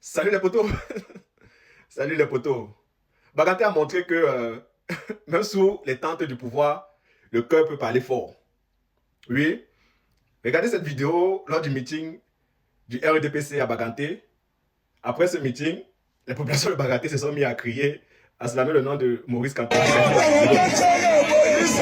Salut les potos. Salut les potos. Baganté a montré que même sous les tentes du pouvoir, le cœur peut parler fort. Oui, regardez cette vidéo lors du meeting du RDPC à Baganté. Après ce meeting, les populations de Baganté se sont mis à crier, à slammer le nom de Maurice Kamto. Maurice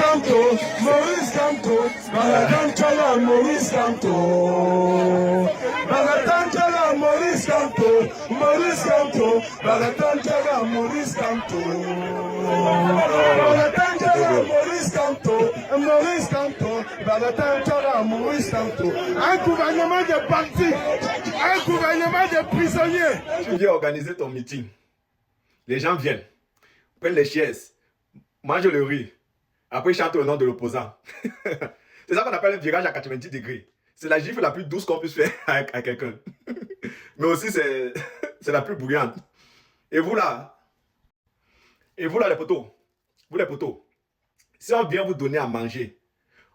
Kamto, Maurice Kamto, Bagatantala, Maurice Kamto, Bagatantala, Maurice Kamto, Maurice Kamto, Bagatantala, Maurice Kamto, Bagatantala, Maurice Kamto, Maurice Kamto, Bagatantala, Maurice Kamto. Un gouvernement de partis, un gouvernement de prisonniers. Tu viens organiser ton meeting. Les gens viennent, prennent les chaises, mangent le riz. Après, ils chantent le nom de l'opposant. C'est ça qu'on appelle un virage à 90 degrés. C'est la gifle la plus douce qu'on puisse faire à quelqu'un. Mais aussi, c'est la plus bruyante. Et vous là, les potos, vous les potos, si on vient vous donner à manger,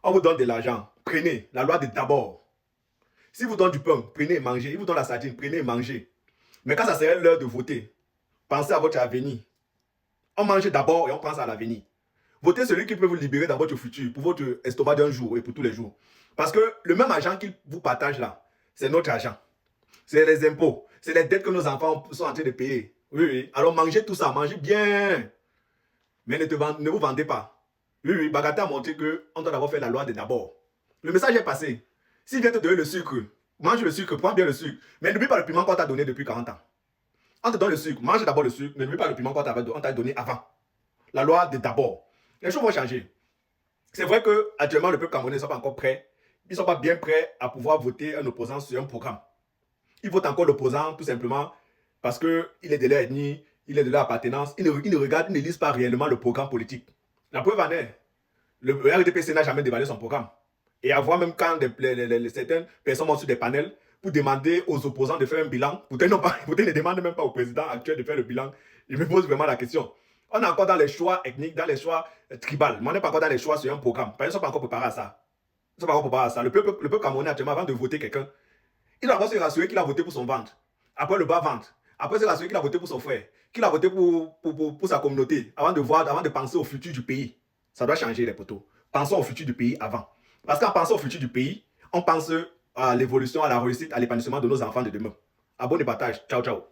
on vous donne de l'argent, prenez, la loi de d'abord. Si vous donne du pain, prenez et mangez. Il vous donne la sardine, prenez et mangez. Mais quand ça serait l'heure de voter, pensez à votre avenir. On mange d'abord et on pense à l'avenir. Votez celui qui peut vous libérer dans votre futur, pour votre estomac d'un jour et pour tous les jours. Parce que le même argent qu'il vous partage là, c'est notre argent. C'est les impôts, c'est les dettes que nos enfants sont en train de payer. Oui, oui. Alors mangez tout ça, mangez bien. Mais ne vous vendez pas. Oui, oui, Bagaté a montré qu'on doit d'abord faire la loi de d'abord. Le message est passé. S'il vient te donner le sucre, mange le sucre, prends bien le sucre. Mais n'oublie pas le piment qu'on t'a donné depuis 40 ans. On te donne le sucre, mange d'abord le sucre, mais n'oublie pas le piment qu'on t'a donné avant. La loi de d'abord. Les choses vont changer. C'est vrai qu'actuellement, le peuple camerounais ne sont pas encore prêts. Ils ne sont pas bien prêts à pouvoir voter un opposant sur un programme. Ils votent encore l'opposant tout simplement parce qu'il est de leur ethnie, il est de leur appartenance. Ils ne regardent, ils ne lisent pas réellement le programme politique. La preuve en est, le RDPC n'a jamais dévoilé son programme. Et à voir même quand certaines personnes montent sur des panels pour demander aux opposants de faire un bilan, pourtant ils ne demandent même pas au président actuel de faire le bilan. Je me pose vraiment la question. On est encore dans les choix ethniques, dans les choix tribaux. Mais on n'est pas encore dans les choix sur un programme. Ils ne sont pas encore préparés à ça. Ils ne sont pas encore préparés à ça. Le peuple camerounais, actuellement, avant de voter quelqu'un, il doit d'abord se rassurer qu'il a voté pour son ventre. Après le bas-ventre. Après se rassurer qu'il a voté pour son frère. Qu'il a voté pour sa communauté. Avant de penser au futur du pays. Ça doit changer, les potos. Pensons au futur du pays avant. Parce qu'en pensant au futur du pays, on pense à l'évolution, à la réussite, à l'épanouissement de nos enfants de demain. Abonnez, partage. Ciao, ciao.